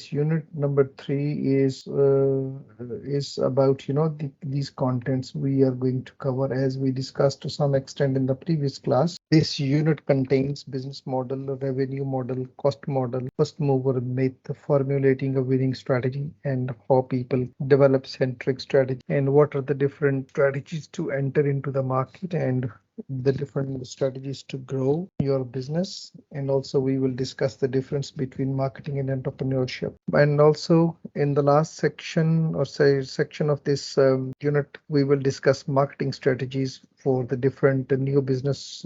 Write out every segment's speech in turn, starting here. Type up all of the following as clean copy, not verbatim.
this unit number 3 is about these contents we are going to cover as we discussed to some extent in the previous class. This unit contains business model, revenue model, cost model, first mover myth, formulating a winning strategy, and how people develop centric strategy, and what are the different strategies to enter into the market, and the different strategies to grow your business. And also we will discuss the difference between marketing and entrepreneurship. And also in the last section or say section of this unit, we will discuss marketing strategies for the different new business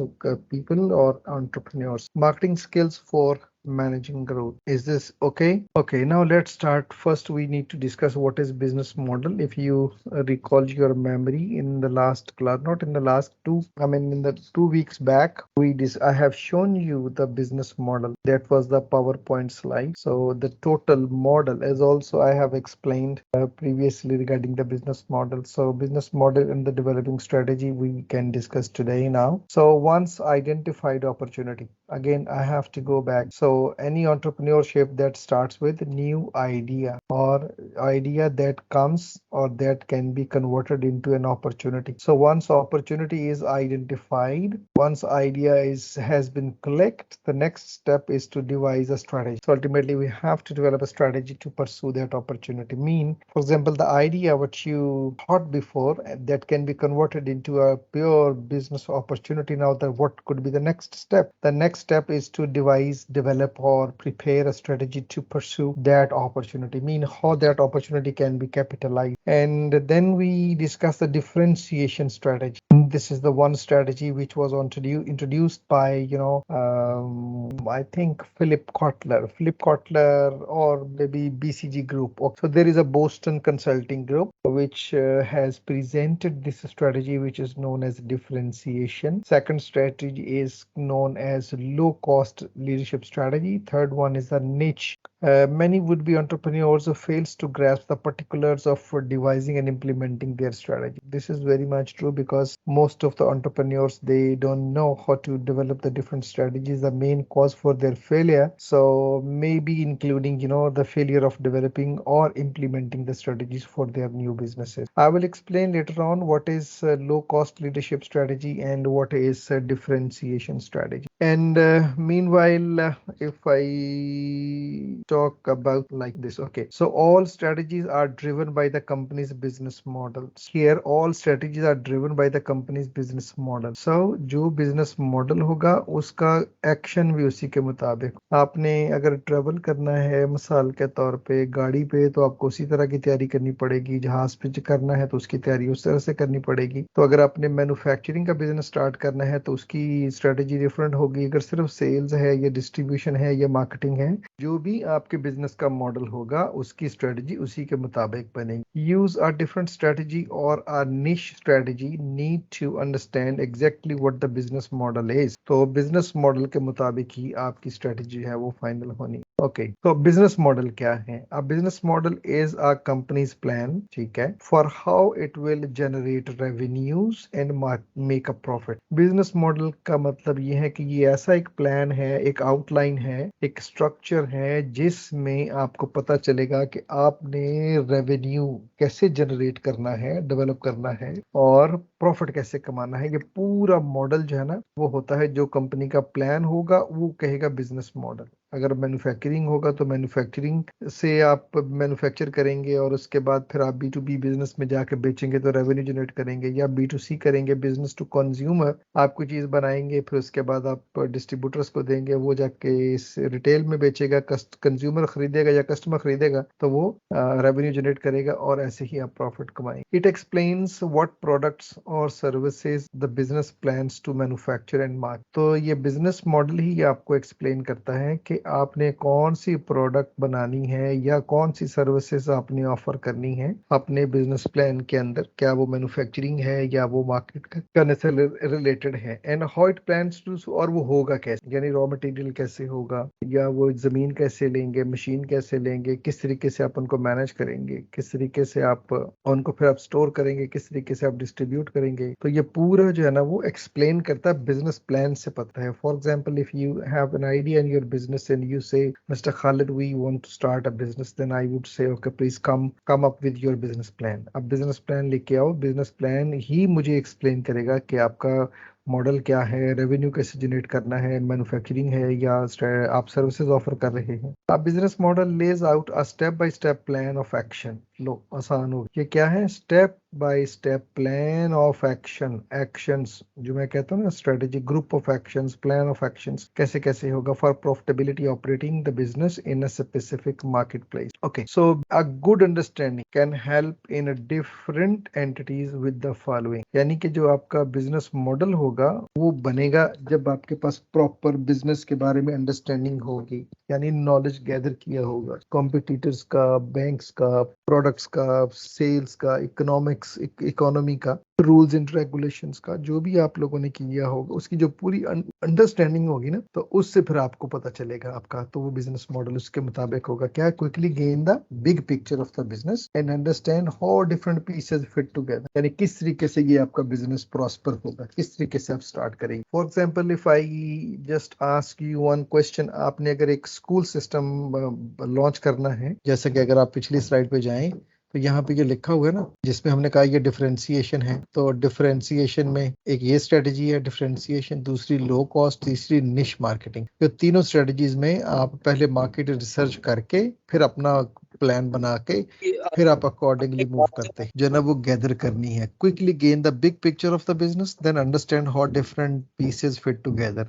people or entrepreneurs. Marketing skills for managing growth. Is this okay? Okay, now let's start. First, we need to discuss what is business model. If you recall your memory in the last class, not in the last in the 2 weeks back, I have shown you the business model. That was the PowerPoint slide. So the total model, as also I have explained previously regarding the business model. So business model and the developing strategy we can discuss today now. So once identified opportunity, again I have to go back. So any entrepreneurship that starts with a new idea or idea that comes or that can be converted into an opportunity. So once opportunity is identified, once idea has been clicked, the next step is to devise a strategy. So ultimately we have to develop a strategy to pursue that opportunity. For example, the idea which you thought before that can be converted into a pure business opportunity. Now what could be the next step? The next step is to develop or prepare a strategy to pursue that opportunity, how that opportunity can be capitalized. And then we discuss the differentiation strategy. This is the one strategy which was introduced by I think Philip Kotler or maybe BCG Group. So there is a Boston Consulting Group which has presented this strategy, which is known as differentiation. Second strategy is known as low cost leadership strategy. Third one is a niche. Many would-be entrepreneurs fails to grasp the particulars of devising and implementing their strategy. This is very much true because most of the entrepreneurs, they don't know how to develop the different strategies, the main cause for their failure. So maybe including, the failure of developing or implementing the strategies for their new businesses. I will explain later on what is low-cost leadership strategy and what is differentiation strategy. And meanwhile, if I talk about like this, okay, so all strategies are driven by the company's business model. Here all strategies are driven by the company's business model. So जो business model होगा उसका action भी उसी के मुताबिक. आपने अगर travel करना है मिसाल के तौर पे गाड़ी पे, तो आपको उसी तरह की तैयारी करनी पड़ेगी. जहाज पे करना है तो उसकी तैयारी उस तरह से करनी पड़ेगी. तो अगर आपने मैन्युफैक्चरिंग का बिजनेस स्टार्ट करना है तो उसकी स्ट्रेटेजी डिफरेंट होगी. अगर सिर्फ सेल्स है या डिस्ट्रीब्यूशन है या मार्केटिंग है, जो भी आपके बिजनेस का मॉडल होगा उसकी स्ट्रेटजी उसी के मुताबिक बनेगी. यूज अ डिफरेंट स्ट्रेटजी और a niche strategy need to understand exactly what the business model is. तो बिजनेस मॉडल के मुताबिक ही आपकी स्ट्रेटजी है वो फाइनल होनी. ओके, तो बिजनेस मॉडल क्या है? A business model is a companies plan, ठीक है, for how it will generate revenues and make a profit. Business model का मतलब ये है कि ये ऐसा एक प्लान है, एक आउटलाइन है, एक स्ट्रक्चर है जिसमें आपको पता चलेगा कि आपने रेवेन्यू कैसे जनरेट करना है, डेवलप करना है और प्रॉफिट कैसे कमाना है. ये पूरा मॉडल जो है ना वो होता है, जो कंपनी का प्लान होगा वो कहेगा बिजनेस मॉडल. अगर मैन्युफैक्चरिंग होगा तो मैन्युफैक्चरिंग से आप मैन्युफैक्चर करेंगे और उसके बाद फिर आप B2B बिजनेस में जाकर बेचेंगे तो रेवेन्यू जनरेट करेंगे, या B2C करेंगे, बिजनेस टू कंज्यूमर, आप कोई चीज बनाएंगे फिर उसके बाद आप डिस्ट्रीब्यूटर्स को देंगे, वो जाके इस रिटेल में बेचेगा, कंज्यूमर खरीदेगा या कस्टमर खरीदेगा तो वो रेवेन्यू जनरेट करेगा और ऐसे ही आप प्रॉफिट कमाएंगे. इट एक्सप्लेन्स व्हाट प्रोडक्ट्स और services the business plans to manufacture and market. तो ये बिजनेस मॉडल ही आपको एक्सप्लेन करता है कि आपने कौन सी प्रोडक्ट बनानी है या कौन सी सर्विसेज आपने ऑफर करनी है अपने बिजनेस प्लान के अंदर. क्या वो मैन्युफैक्चरिंग है या वो मार्केट करने से रिलेटेड है. And how it plans to, और वो होगा कैसे, यानी रॉ मटेरियल कैसे होगा, या वो जमीन कैसे लेंगे, मशीन कैसे लेंगे, किस तरीके से आप उनको मैनेज करेंगे, किस तरीके से आप उनको फिर आप स्टोर करेंगे, किस तरीके से आप डिस्ट्रीब्यूट करेंगे. तो ये पूरा जो है ना वो एक्सप्लेन करता है बिजनेस प्लान से पता है. For example, if you have an idea in your business and you say, Mr. Khalid, we want to start a business, then I would say, okay, please come up with your business plan. अब business plan लेके आओ, business plan ही मुझे explain करेगा कि आपका model क्या है, revenue कैसे जनरेट करना है, मैन्युफैक्चरिंग है या आप सर्विसेज ऑफर कर रहे हैं। आप business model lays out a step by step plan of action. लो आसान हो गया। ये क्या है? Step by step plan of action. Actions जो मैं कहता हूँ ना, strategy, group of actions, plan of actions, कैसे कैसे होगा for profitability operating the business in a specific market place. Okay, so a good understanding can help in different entities with the following. यानी कि जो आपका बिजनेस मॉडल होगा वो बनेगा जब आपके पास प्रॉपर बिजनेस के बारे में अंडरस्टैंडिंग होगी, यानी नॉलेज गैदर किया होगा, कॉम्पिटिटर्स का, बैंक्स का, प्रोडक्ट्स का, सेल्स का, इकोनॉमी का, रूल्स एंड रेगुलेशंस का, जो भी आप लोगों ने किया होगा उसकी जो पूरी अंडरस्टैंडिंग होगी ना, तो उससे फिर आपको पता चलेगा आपका, तो वो बिजनेस मॉडल उसके मुताबिक होगा। क्या? Quickly gain the big picture of the business and understand how different pieces fit together. यानी किस तरीके से ये आपका बिजनेस प्रॉस्पर होगा, किस तरीके से आप स्टार्ट करेंगे। For example, if I just ask you one question, आपने अगर एक स्कूल सिस्टम लॉन्च करना है, जैसे कि अगर आप पिछली स्लाइड पे जाएं तो यहाँ पे ये लिखा हुआ है ना, जिसमें हमने कहा ये डिफरेंशिएशन है। तो डिफरेंशिएशन में एक ये स्ट्रेटजी है डिफरेंशिएशन, दूसरी लो कॉस्ट, तीसरी निश मार्केटिंग। तो तीनों स्ट्रेटजीज में आप पहले मार्केट रिसर्च करके फिर अपना प्लान बना के फिर आप अकॉर्डिंगली मूव करते हैं, जो ना वो गैदर करनी है। Quickly gain the big picture of the business, then understand how different pieces fit together.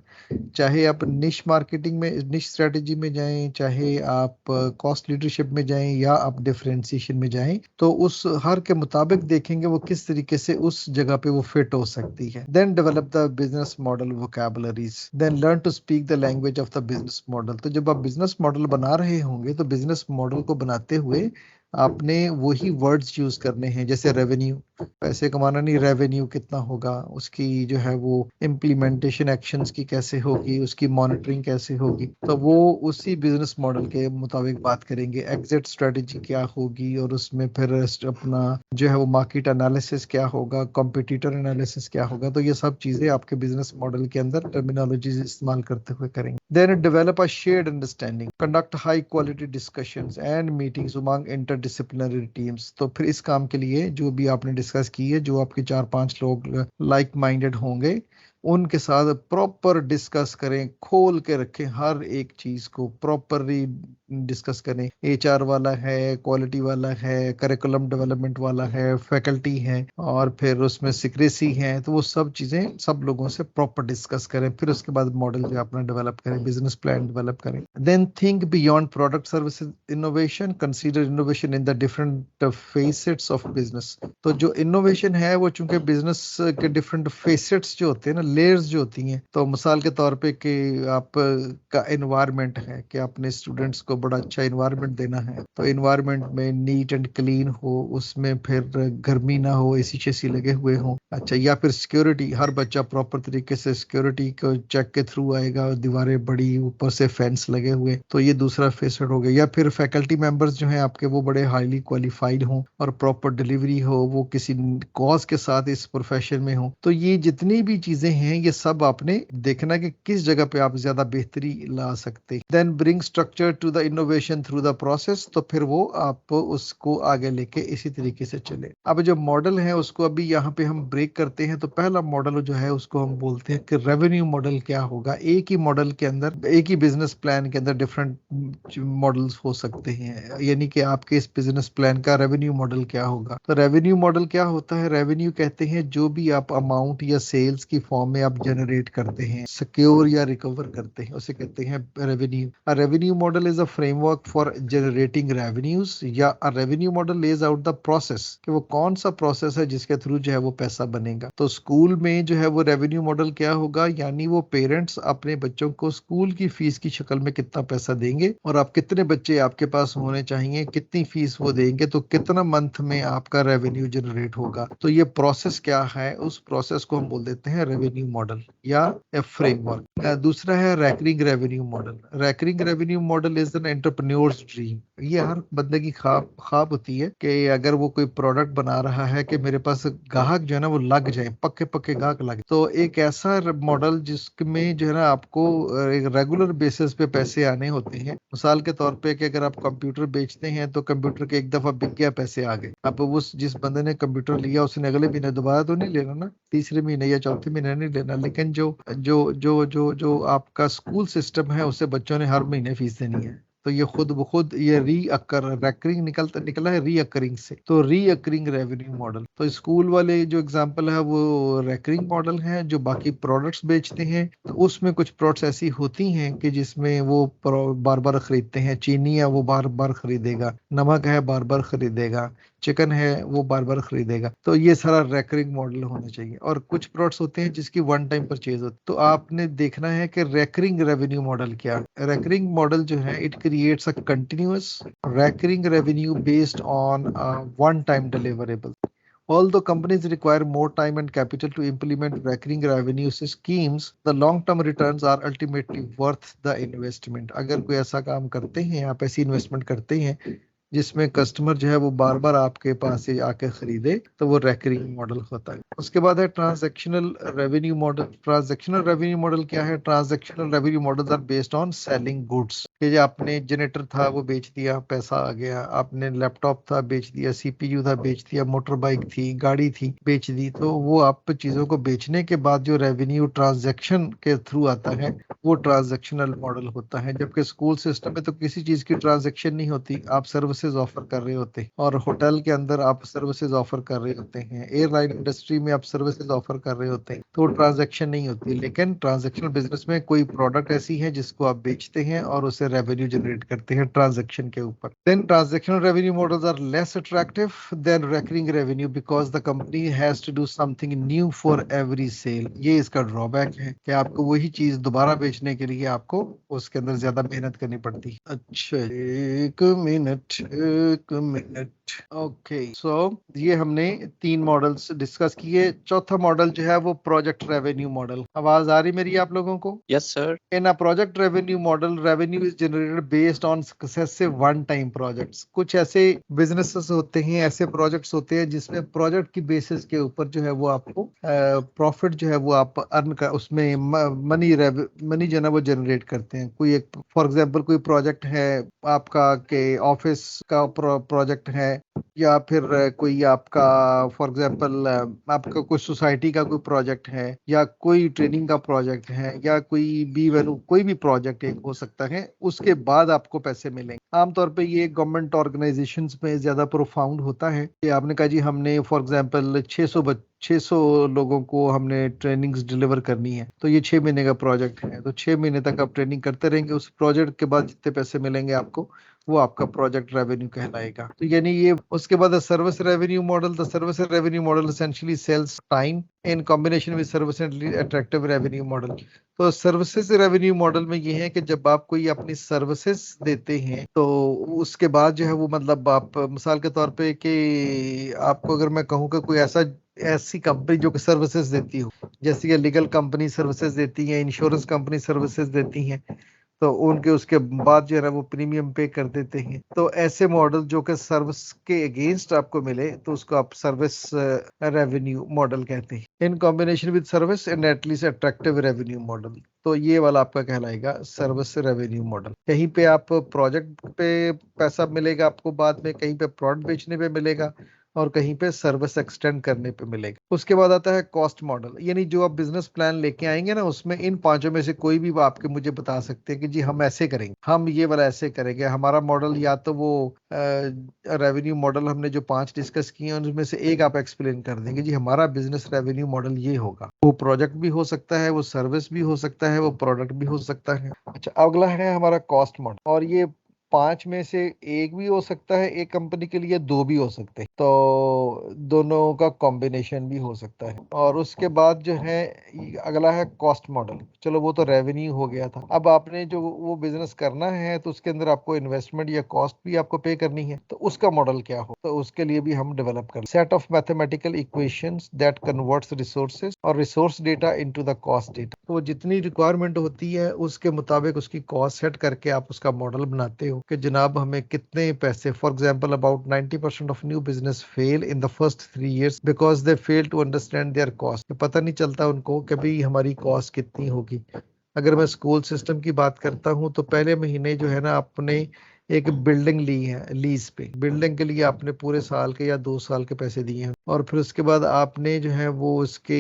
चाहे आप निश मार्केटिंग में, निश स्ट्रेटजी में जाएं, चाहे आप कॉस्ट लीडरशिप में जाएं या आप डिफरेंशिएशन में जाएं, तो उस हर के मुताबिक देखेंगे वो किस तरीके से उस जगह पे वो फिट हो सकती है। Then develop the business model vocabularies, then learn to speak the language of the business model. तो जब आप बिजनेस मॉडल बना रहे होंगे तो बिजनेस मॉडल को बनाते हुए आपने वही वर्ड्स यूज करने हैं, जैसे रेवेन्यू, पैसे कमाना नहीं, रेवेन्यू कितना होगा, उसकी जो है वो इम्प्लीमेंटेशन एक्शंस की कैसे होगी, उसकी मॉनिटरिंग कैसे होगी, तो वो उसी बिजनेस मॉडल के मुताबिक बात करेंगे। एग्जिट स्ट्रेटजी क्या होगी और उसमें फिर अपना जो है वो मार्केट एनालिसिस क्या होगा, कॉम्पिटिटर एनालिसिस क्या होगा। तो ये सब चीजें आपके बिजनेस मॉडल के अंदर टर्मिनोलॉजीज इस्तेमाल करते हुए करेंगे। Then develop a shared understanding, conduct high quality discussions and meetings among interdisciplinary teams. तो फिर इस काम के लिए जो भी आपने डिस्कस की है, जो आपके 4-5 लोग लाइक माइंडेड होंगे, उनके साथ प्रॉपर डिस्कस करें, खोल के रखें, हर एक चीज को प्रॉपरली डिस्कस करें। एचआर वाला है, क्वालिटी वाला है, करिकुलम डेवलपमेंट वाला है, फैकल्टी है, और फिर उसमें सिक्रेसी है, तो वो सब चीजें सब लोगों से प्रॉपर डिस्कस करें। फिर उसके बाद मॉडल जो अपना डेवलप करें, बिजनेस प्लान डेवलप करें। Then think beyond product services innovation, consider innovation in the different facets of business. तो जो इनोवेशन है वो चूंकि बिजनेस के डिफरेंट फेसेट्स जो होते हैं ना, लेयर्स जो होती हैं, तो मिसाल के तौर पे कि आप का एनवायरनमेंट है कि अपने स्टूडेंट्स को बड़ा अच्छा एनवायरनमेंट देना है, तो एनवायरनमेंट में नीट एंड क्लीन हो, उसमें फिर गर्मी ना हो, एसी शेसी लगे हुए हो, अच्छा, या फिर सिक्योरिटी, हर बच्चा प्रॉपर तरीके से सिक्योरिटी को चेक के थ्रू आएगा, दीवारें बड़ी, ऊपर से फेंस लगे हुए, तो ये दूसरा फेसेट हो गया। या फिर फैकल्टी मेंबर्स जो हैं आपके वो बड़े हाईली क्वालिफाइड हों और प्रॉपर डिलीवरी हो, वो किसी कॉज के साथ इस प्रोफेशन में हो। तो ये जितनी भी चीजें हैं ये सब आपने देखना कि किस जगह पे आप ज्यादा बेहतरी ला सकते। Then bring structure to the innovation through the process, तो फिर वो आप उसको आगे लेके इसी तरीके से चले। अब जो मॉडल है उसको अभी यहाँ पे हम ब्रेक करते हैं। तो पहला मॉडल जो है उसको हम बोलते हैं कि रेवेन्यू मॉडल क्या होगा। एक ही मॉडल के अंदर, एक ही बिजनेस प्लान के अंदर डिफरेंट मॉडल्स हो सकते हैं, यानी कि आपके इस बिजनेस प्लान का रेवेन्यू मॉडल क्या होगा। तो रेवेन्यू मॉडल क्या होता है? रेवेन्यू कहते हैं जो भी आप अमाउंट या सेल्स की फॉर्म में आप जनरेट करते हैं, सिक्योर या रिकवर करते हैं, उसे कहते हैं revenue. A revenue model is a framework for generating revenues, या a revenue model lays out the process कि वो कौन सा प्रोसेस है जिसके थ्रू जो है वो पैसा बनेगा। तो स्कूल में जो है वो रेवेन्यू मॉडल क्या होगा, यानी वो पेरेंट्स अपने बच्चों को स्कूल की फीस की शक्ल में कितना पैसा देंगे और आप कितने बच्चे आपके पास होने चाहिए, कितनी फीस वो देंगे, तो कितना मंथ में आपका रेवेन्यू जनरेट होगा। तो ये प्रोसेस क्या है, उस प्रोसेस को हम बोल देते हैं रेवेन्यू रेवेन्यू मॉडल या ए फ्रेमवर्क। दूसरा है recurring revenue model. Recurring revenue model is an entrepreneurs dream. ये हर बंदे की ख्वाब होती है कि अगर वो कोई प्रोडक्ट बना रहा है कि मेरे पास ग्राहक जो है ना वो लग जाए, पक्के पक्के ग्राहक लगे। तो एक ऐसा मॉडल जिसमें जो है ना आपको एक रेगुलर बेसिस पे पैसे आने होते हैं। मिसाल के तौर पे कि अगर आप कंप्यूटर बेचते हैं तो कंप्यूटर के एक दफा बिक गया, पैसे आ गए। अब उस जिस बंदे ने कंप्यूटर लिया उसने अगले महीने दोबारा तो नहीं लेना ना, तीसरे महीने या चौथे महीने नहीं लेना। लेकिन जो जो जो जो जो आपका स्कूल सिस्टम है उससे बच्चों ने हर महीने फीस देनी है। तो ये खुद ब खुद ये रैकरिंग निकला है रीअकरिंग से। तो रीअकरिंग रेवेन्यू मॉडल। तो स्कूल वाले जो एग्जांपल है वो रैकरिंग मॉडल है। जो बाकी प्रोडक्ट्स बेचते हैं तो उसमें कुछ प्रोडक्ट्स ऐसी होती हैं कि जिसमें वो बार बार खरीदते हैं। चीनी है वो बार बार खरीदेगा, नमक है बार बार खरीदेगा, चिकन है वो बार बार खरीदेगा। तो ये सारा रैकरिंग मॉडल होना चाहिए। और कुछ प्रोडक्ट्स होते हैं जिसकी वन टाइम परचेज होती है। तो आपने देखना है कि रैकरिंग रेवेन्यू मॉडल क्या है। रैकरिंग मॉडल जो है it creates a continuous recurring revenue based on one time deliverable. Although companies require more time and capital to implement recurring revenue schemes, the long-term returns are ultimately worth the investment. अगर कोई ऐसा काम करते हैं, आप ऐसी investment करते हैं जिसमें कस्टमर जो है वो बार बार आपके पास से आके खरीदे, तो वो रेकरिंग मॉडल होता है। उसके बाद है transactional revenue model. Transactional revenue model क्या है? Transactional revenue models are based on selling goods. कि जो आपने जनरेटर था वो बेच दिया, पैसा आ गया। आपने लैपटॉप था बेच दिया, सीपीयू था बेच दिया, मोटर बाइक थी, गाड़ी थी बेच दी। तो वो आप चीजों को बेचने के बाद जो रेवेन्यू ट्रांजैक्शन के थ्रू आता है वो ट्रांजैक्शनल मॉडल होता है। जबकि स्कूल सिस्टम में तो किसी चीज की ट्रांजैक्शन नहीं होती, आप सर्विसेज ऑफर कर रहे होते हैं। और होटल के अंदर आप सर्विसेज ऑफर कर रहे होते हैं, एयरलाइन इंडस्ट्री में आप सर्विसेज ऑफर कर रहे होते हैं, तो ट्रांजैक्शन नहीं होती। लेकिन ट्रांजैक्शनल बिजनेस में कोई प्रोडक्ट ऐसी है जिसको आप बेचते हैं और उसे रेवेन्यू जनरेट करते हैं ट्रांजैक्शन के ऊपर। Then transactional revenue models are less attractive than recurring revenue because the company has to do something new for every sale. ये इसका ड्रॉबैक है कि आपको वही चीज दोबारा बेचने के लिए आपको उसके अंदर ज्यादा मेहनत करनी पड़ती है। अच्छा, एक मिनट। ओके, सो ये हमने 3 मॉडल्स डिस्कस किए। चौथा मॉडल जो है वो प्रोजेक्ट रेवेन्यू मॉडल। आवाज आ रही मेरी आप लोगों को? Yes sir. In a project revenue model, revenue is generated based on successive one time projects. कुछ ऐसे बिजनेसेस होते हैं, ऐसे प्रोजेक्ट्स होते हैं जिसमें प्रोजेक्ट की बेसिस के ऊपर जो है वो आपको प्रॉफिट जो है वो आप अर्न कर, उसमें मनी जो है ना वो जनरेट करते हैं। कोई एक फॉर एग्जांपल कोई प्रोजेक्ट है आपका के ऑफिस का प्रोजेक्ट है, या फिर कोई आपका फॉर एग्जांपल आपका कोई सोसाइटी का कोई प्रोजेक्ट है, या कोई ट्रेनिंग का प्रोजेक्ट है, या कोई बी वैल्यू कोई भी प्रोजेक्ट एक हो सकता है, उसके बाद आपको पैसे मिलेंगे। आमतौर पे ये गवर्नमेंट ऑर्गेनाइजेशंस में ज्यादा प्रोफाउंड होता है कि आपने कहा जी हमने फॉर एग्जांपल 600 लोगों को हमने ट्रेनिंग्स डिलीवर करनी है, तो ये 6 महीने का प्रोजेक्ट है। तो 6 महीने तक आप ट्रेनिंग करते रहेंगे, उस प्रोजेक्ट के बाद जितने पैसे मिलेंगे आपको वो आपका प्रोजेक्ट रेवेन्यू कहलाएगा। तो यानी ये उसके बाद service revenue model. The service revenue model essentially sells time in combination with service and attractive revenue model. तो सर्विसेज रेवेन्यू मॉडल में ये है कि जब आप कोई अपनी सर्विसेज देते हैं तो उसके बाद जो है वो मतलब आप मिसाल के तौर पे कि आपको अगर मैं कहूँ कि कोई ऐसी कंपनी जो कि सर्विसेज देती हो, जैसे कि लीगल कंपनी सर्विसेज देती है, इंश्योरेंस कंपनी सर्विसेज देती हैं, तो उनके उसके बाद जो है ना वो प्रीमियम पे कर देते हैं। तो ऐसे मॉडल जो कि सर्विस के अगेंस्ट आपको मिले तो उसको आप सर्विस रेवेन्यू मॉडल कहते हैं। इन combination with service and at least attractive revenue model. तो ये वाला आपका कहलाएगा सर्विस रेवेन्यू मॉडल। कहीं पे आप प्रोजेक्ट पे पैसा मिलेगा आपको बाद में, कहीं पे प्रोडक्ट बेचने पे मिलेगा, और कहीं पे सर्विस एक्सटेंड करने पे मिलेगा। उसके बाद आता है कॉस्ट मॉडल। यानी जो आप बिजनेस प्लान लेके आएंगे ना उसमें इन 5 में से कोई भी आपके मुझे बता सकते हैं कि जी हम ऐसे करेंगे, हम ये वाला ऐसे करेंगे। हमारा मॉडल या तो वो रेवेन्यू मॉडल हमने जो 5 डिस्कस किए हैं उनमें से एक आप एक्सप्लेन कर देंगे जी हमारा बिजनेस रेवेन्यू मॉडल ये होगा। वो प्रोजेक्ट भी हो सकता है, वो सर्विस भी हो सकता है, वो प्रोडक्ट भी हो सकता है। अच्छा, अगला है हमारा कॉस्ट मॉडल। और ये 5 में से एक भी हो सकता है एक कंपनी के लिए, 2 भी हो सकते हैं, तो दोनों का कॉम्बिनेशन भी हो सकता है। और उसके बाद जो है अगला है कॉस्ट मॉडल। चलो वो तो रेवेन्यू हो गया था। अब आपने जो वो बिजनेस करना है तो उसके अंदर आपको इन्वेस्टमेंट या कॉस्ट भी आपको पे करनी है, तो उसका मॉडल क्या हो, तो उसके लिए भी हम डेवलप कर set of mathematical equations that converts resources और resource data into the cost data. तो जितनी रिक्वायरमेंट होती है उसके मुताबिक उसकी कॉस्ट सेट करके आप उसका मॉडल बनाते हो कि जनाब हमें कितने पैसे, for example about 90% of new business fail in the first 3 years because they fail to understand their cost. पता नहीं चलता उनको कि भाई हमारी कॉस्ट कितनी होगी। अगर मैं स्कूल सिस्टम की बात करता हूं तो पहले महीने जो है ना, आपने एक बिल्डिंग ली है लीज पे, बिल्डिंग के लिए आपने पूरे साल के या 2 साल के पैसे दिए हैं, और फिर उसके बाद आपने जो है वो उसकी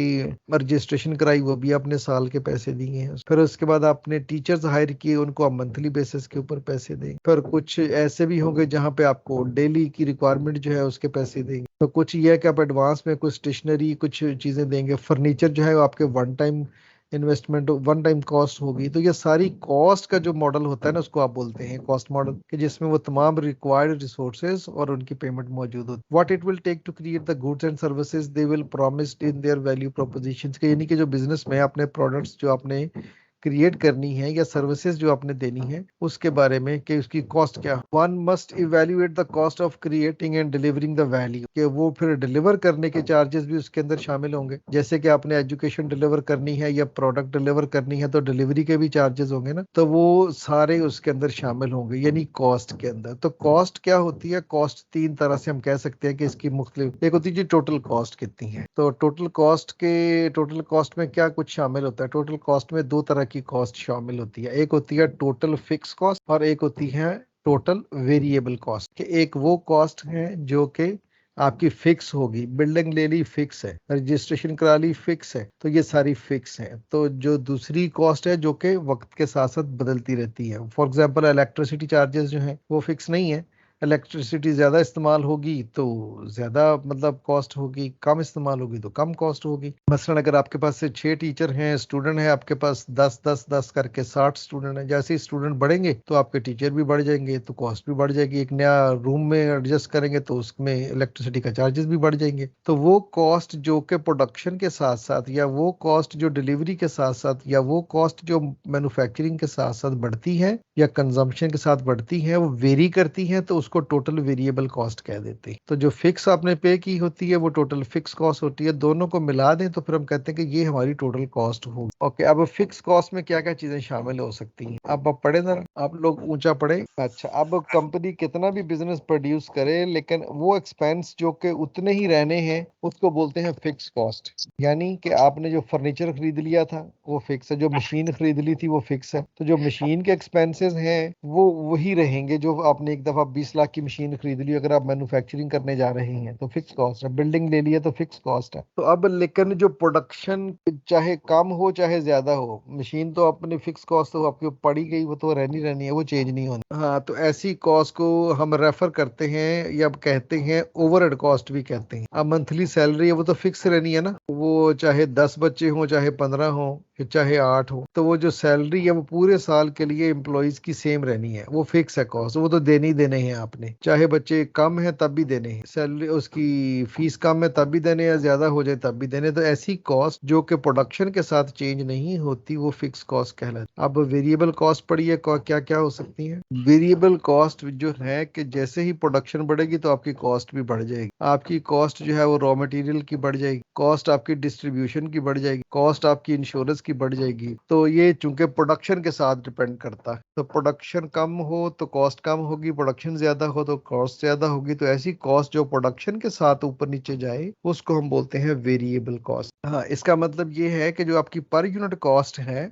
रजिस्ट्रेशन कराई, वो भी आपने साल के पैसे दिए हैं। फिर उसके बाद आपने टीचर्स हायर किए, उनको आप मंथली बेसिस के ऊपर पैसे देंगे। फिर कुछ ऐसे भी होंगे जहाँ पे आपको डेली की रिक्वायरमेंट जो है उसके पैसे देंगे। तो कुछ ये है कि आप एडवांस में कुछ स्टेशनरी कुछ चीजें देंगे। फर्नीचर जो है वो आपके one time investment, one time cost होगी। तो ये सारी कॉस्ट का जो मॉडल होता है ना, उसको आप बोलते हैं कॉस्ट मॉडल, कि जिसमें वो तमाम रिक्वायर्ड रिसोर्सेज और उनकी पेमेंट मौजूद होती है। What it will take to create the goods and services they will promised in their value proposition, के यानी कि जो बिजनेस में अपने प्रोडक्ट्स जो आपने क्रिएट करनी है या सर्विसेज जो आपने देनी है उसके बारे में कि उसकी कॉस्ट क्या। One must evaluate the cost of creating and delivering the value, कि वो फिर डिलीवर करने के चार्जेस भी उसके अंदर शामिल होंगे। जैसे कि आपने एजुकेशन डिलीवर करनी है या प्रोडक्ट डिलीवर करनी है तो डिलीवरी के भी चार्जेस होंगे ना, तो वो सारे उसके अंदर शामिल होंगे यानी कॉस्ट के अंदर। तो कॉस्ट क्या होती है? कॉस्ट 3 तरह से हम कह सकते हैं कि इसकी मुख्तलिफ, एक होती है जी टोटल कॉस्ट कितनी है। तो टोटल कॉस्ट में क्या कुछ शामिल होता है? टोटल कॉस्ट में 2 तरह की कॉस्ट शामिल होती है, एक होती है टोटल फिक्स कॉस्ट और एक होती है टोटल वेरिएबल कॉस्ट। कि एक वो कॉस्ट है जो कि आपकी फिक्स होगी, बिल्डिंग ले ली फिक्स है, रजिस्ट्रेशन करा ली फिक्स है, तो ये सारी फिक्स है। तो जो दूसरी कॉस्ट है जो कि वक्त के साथ साथ बदलती रहती है, फॉर एग्जांपल इलेक्ट्रिसिटी चार्जेस जो है वो फिक्स नहीं है। इलेक्ट्रिसिटी ज्यादा इस्तेमाल होगी तो ज्यादा मतलब कॉस्ट होगी, कम इस्तेमाल होगी तो कम कॉस्ट होगी। मसलन अगर आपके पास से 6 टीचर हैं, स्टूडेंट हैं आपके पास 10 करके 60 स्टूडेंट हैं, जैसे ही स्टूडेंट बढ़ेंगे तो आपके टीचर भी बढ़ जाएंगे तो कॉस्ट भी बढ़ जाएगी। एक नया रूम में एडजस्ट करेंगे तो उसमें इलेक्ट्रिसिटी का चार्जेस भी बढ़ जाएंगे। तो वो कॉस्ट जो कि प्रोडक्शन के साथ साथ, या वो कॉस्ट जो डिलीवरी के साथ साथ, या वो कॉस्ट जो मैन्युफैक्चरिंग के साथ साथ बढ़ती है या कंजम्पशन के साथ बढ़ती है, वो वेरी करती है, तो उसको टोटल वेरिएबल कॉस्ट कह देते हैं। तो जो फिक्स आपने पे की होती है वो टोटल फिक्स कॉस्ट होती है। दोनों को मिला दें तो फिर हम कहते हैं कि ये हमारी टोटल कॉस्ट होगी। ओके, अब फिक्स कॉस्ट में क्या क्या चीजें शामिल हो सकती हैं? अब आप पढ़े जरा, आप लोग ऊंचा पढ़े। अच्छा, अब कंपनी कितना भी बिजनेस प्रोड्यूस करे लेकिन वो एक्सपेंस जो कि उतने ही रहने हैं उसको बोलते हैं फिक्स कॉस्ट। यानी कि आपने जो फर्नीचर खरीद लिया था वो फिक्स है, जो मशीन खरीद ली थी वो फिक्स है, तो जो मशीन के एक्सपेंसेस हैं वो वही रहेंगे जो आपने एक दफा 20 लाख की मशीन खरीद ली। अगर आप मैन्युफैक्चरिंग करने जा रहे हैं तो फिक्स कॉस्ट है, बिल्डिंग ले लिया तो फिक्स कॉस्ट है। तो अब लेकिन जो प्रोडक्शन चाहे कम हो चाहे ज्यादा हो, मशीन तो अपनी फिक्स कॉस्ट तो आपके पड़ी गई, वो तो रहनी है, वो चेंज नहीं होनी। हाँ, तो ऐसी कॉस्ट को हम रेफर करते हैं या कहते हैं ओवरहेड कॉस्ट भी कहते हैं। अब मंथली सैलरी है वो तो फिक्स रहनी है ना, वो चाहे 10 बच्चे हो चाहे 15 हो चाहे 8 हो, तो वो जो सैलरी है वो पूरे साल के लिए एम्प्लॉइज की सेम रहनी है, वो फिक्स है कॉस्ट, वो तो देने ही देने हैं आपने, चाहे बच्चे कम है तब भी देने हैं, सैलरी उसकी फीस कम है तब भी देने हैं, ज्यादा हो जाए तब भी देने। तो ऐसी कॉस्ट जो कि प्रोडक्शन के साथ चेंज नहीं होती वो फिक्स कॉस्ट कहलाती है। अब वेरिएबल कॉस्ट पढ़िए क्या क्या हो सकती है। वेरिएबल कॉस्ट जो है कि जैसे ही प्रोडक्शन बढ़ेगी तो आपकी कॉस्ट भी बढ़ जाएगी। आपकी कॉस्ट जो है वो रॉ मटेरियल की बढ़ जाएगी, कॉस्ट आपकी डिस्ट्रीब्यूशन की बढ़ जाएगी, कॉस्ट आपकी इंश्योरेंस की बढ़ जाएगी। तो ये चूंकि प्रोडक्शन के साथ डिपेंड करता है, तो प्रोडक्शन कम हो तो कॉस्ट कम होगी, प्रोडक्शन ज्यादा हो तो कॉस्ट ज्यादा होगी। तो ऐसी कॉस्ट जो प्रोडक्शन के साथ ऊपर नीचे जाए उसको हम बोलते हैं वेरिएबल कॉस्ट। हाँ, इसका मतलब ये है कि जो आपकी पर यूनिट कॉस्ट है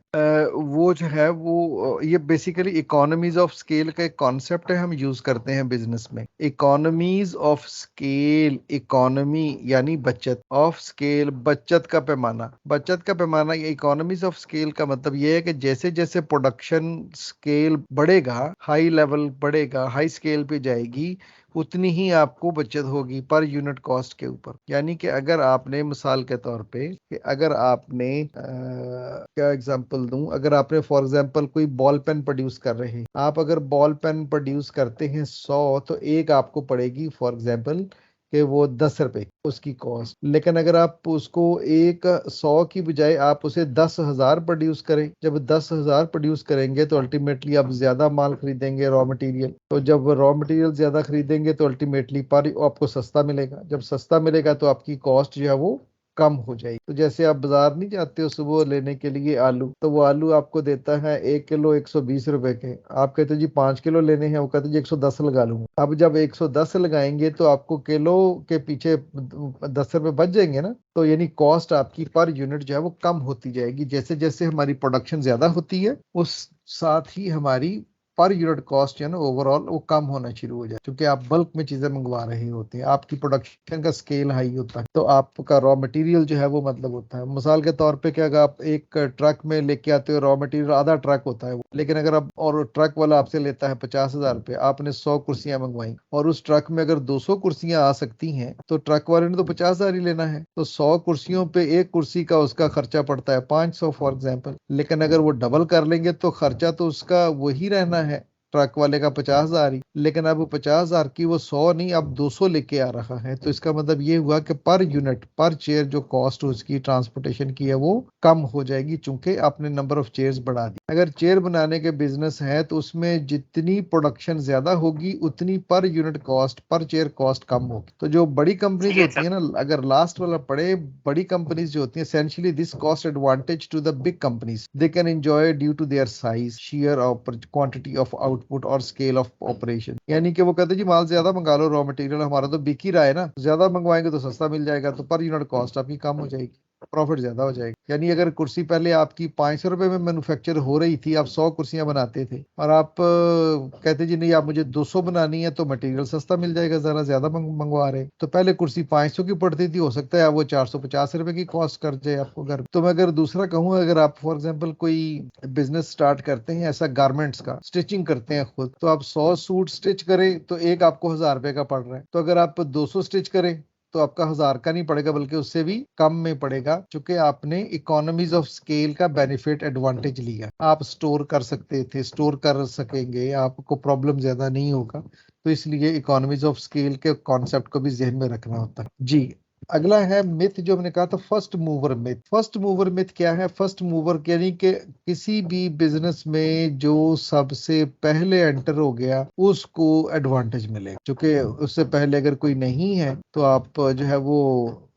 वो जो है वो ये बेसिकली इकोनॉमीज ऑफ स्केल का एक कॉन्सेप्ट है, हम यूज करते हैं बिजनेस में। इकोनॉमीज ऑफ स्केल, इकोनॉमी यानी बचत, ऑफ स्केल बचत का पैमाना, बचत का पैमाना। इकोनॉमीज ऑफ स्केल का मतलब ये है कि जैसे जैसे प्रोडक्शन स्केल बढ़ेगा, हाई लेवल बढ़ेगा, हाई स्केल पे जाएगी, उतनी ही आपको बचत होगी पर यूनिट कॉस्ट के ऊपर। यानी कि अगर आपने मिसाल के तौर पे कि अगर आपने क्या एग्जांपल दूं, अगर आपने फॉर एग्जांपल कोई बॉल पेन प्रोड्यूस कर रहे हैं, आप अगर बॉल पेन प्रोड्यूस करते हैं 100, तो एक आपको पड़ेगी फॉर एग्जांपल कि वो 10 रुपए उसकी कॉस्ट। लेकिन अगर आप उसको एक 100 की बजाय आप उसे 10,000 प्रोड्यूस करें, जब 10,000 प्रोड्यूस करेंगे तो अल्टीमेटली आप ज्यादा माल खरीदेंगे रॉ मटेरियल, तो जब रॉ मटेरियल ज्यादा खरीदेंगे तो अल्टीमेटली पर आपको सस्ता मिलेगा, जब सस्ता मिलेगा तो आपकी कॉस्ट जो है वो कम हो जाएगी। तो जैसे आप बाजार नहीं जाते हो सुबह लेने के लिए आलू, तो वो आलू आपको देता है 1 किलो 120 रुपए के, आप कहते हो जी 5 किलो लेने हैं, वो कहते जी 110 लगा लूंगा। अब जब 110 लगाएंगे तो आपको किलो के पीछे 10 रुपए बच जाएंगे ना, तो यानी कॉस्ट आपकी पर यूनिट जो है वो कम होती जाएगी। जैसे जैसे हमारी प्रोडक्शन ज्यादा होती है उस साथ ही हमारी पर यूनिट कॉस्ट जो है ना ओवरऑल वो कम होना शुरू हो जाए, क्योंकि आप बल्क में चीजें मंगवा रहे होते हैं, आपकी प्रोडक्शन का स्केल हाई होता है, तो आपका रॉ मटेरियल जो है वो मतलब होता है। मिसाल के तौर पे क्या, अगर आप एक ट्रक में लेके आते हो रॉ मटेरियल, आधा ट्रक होता है वो, लेकिन अगर आप और ट्रक वाला आपसे लेता है 50,000 रुपये, आपने 100 कुर्सियां मंगवाई और उस ट्रक में अगर 200 कुर्सियां आ सकती हैं, तो ट्रक वाले ने तो 50,000 ही लेना है, तो 100 कुर्सियों पे एक कुर्सी का उसका खर्चा पड़ता है 500 फॉर एग्जाम्पल। लेकिन अगर वो डबल कर लेंगे तो खर्चा तो उसका वही रहना है, ट्रक वाले का 50,000 ही, लेकिन अब 50,000 की वो 100 नहीं अब 200 लेके आ रहा है, तो इसका मतलब ये हुआ कि पर यूनिट पर चेयर जो कॉस्ट उसकी ट्रांसपोर्टेशन की है वो कम हो जाएगी, चूंकि आपने नंबर ऑफ चेयर्स बढ़ा दी। अगर चेयर बनाने के बिजनेस है तो उसमें जितनी प्रोडक्शन ज्यादा होगी उतनी per unit cost per chair cost कम होगी। तो जो बड़ी कंपनीज होती है ना, अगर लास्ट वाला पड़े, बड़ी कंपनीज जो होती है essentially this cost advantage to the big companies, they can enjoy due to their size, share of quantity of output और स्केल ऑफ ऑपरेशन। यानी कि वो कहते हैं जी माल ज्यादा मंगा लो, रॉ मटेरियल हमारा तो बिक ही रहा है ना, ज्यादा मंगवाएंगे तो सस्ता मिल जाएगा, तो पर यूनिट कॉस्ट आपकी कम हो जाएगी, प्रॉफिट ज्यादा हो जाएगा। यानी अगर कुर्सी पहले आपकी 500 रुपए में मैन्युफैक्चर हो रही थी, आप 100 कुर्सियां बनाते थे और आप कहते जी नहीं आप मुझे 200 बनानी है, तो मटेरियल सस्ता मिल जाएगा, जरा ज्यादा मंगवा रहे, तो पहले कुर्सी 500 की पड़ती थी, हो सकता है वो 450 रुपए की कॉस्ट कर जाए आपको घर। तो मैं अगर दूसरा कहूँ, अगर आप फॉर एग्जाम्पल कोई बिजनेस स्टार्ट करते हैं ऐसा गारमेंट्स का, स्टिचिंग करते हैं खुद, तो आप 100 सूट स्टिच करें तो एक आपको 1,000 रुपए का पड़ रहा है, तो अगर आप 200 स्टिच करें तो आपका 1,000 का नहीं पड़ेगा बल्कि उससे भी कम में पड़ेगा, क्योंकि आपने इकोनॉमीज ऑफ स्केल का बेनिफिट एडवांटेज लिया। आप स्टोर कर सकते थे, स्टोर कर सकेंगे, आपको प्रॉब्लम ज्यादा नहीं होगा, तो इसलिए इकोनॉमीज ऑफ स्केल के कॉन्सेप्ट को भी जहन में रखना होता है जी। अगला है मिथ जो हमने कहा था, first mover myth. First mover myth क्या है? फर्स्ट मूवर यानी कि किसी भी बिजनेस में जो सबसे पहले एंटर हो गया उसको एडवांटेज मिलेगा, क्योंकि उससे पहले अगर कोई नहीं है तो आप जो है वो